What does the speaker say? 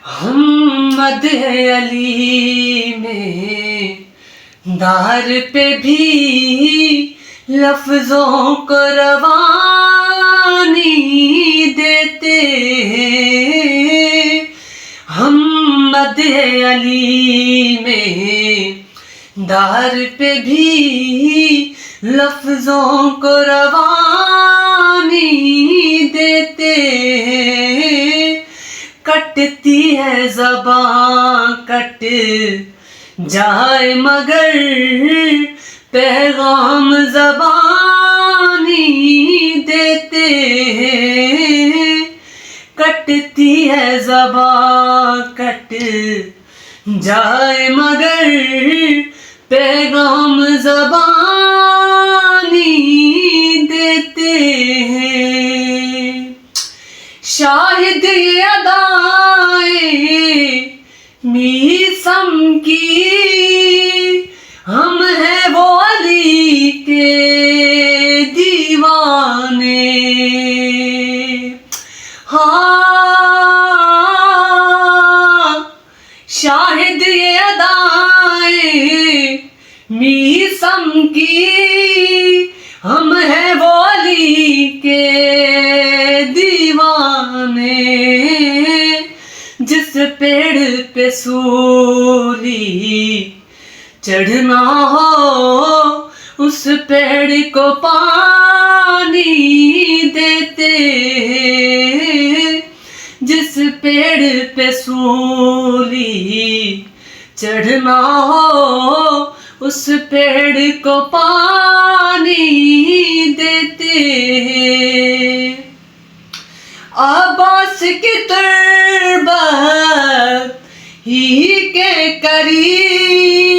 ہم مدح علی میں دار پہ بھی لفظوں کو روانی دیتے ہیں. ہم مدح علی میں دار پہ بھی لفظوں کو روانی دیتے ہیں. کٹتی ہے زباں کٹ جائے مگر پیغام زبانی دیتے ہیں. کٹتی ہے زباں کٹ جائے مگر پیغام زبانی دیتے ہیں. شاہد یہ ادائیں میثم کی ہم ہیں وہ علی کے دیوانے. ہاں شاہد یہ ادائیں میثم کی ہم ہیں وہ علی کے دیوانے. جس پیڑ پہ سولی چڑھنا ہو اس پیڑ کو پانی دیتے ہیں. جس پیڑ پہ سولی چڑھنا ہو اس پیڑ کو پانی دیتے ہیں. عباس کی تربت ہی کے قریب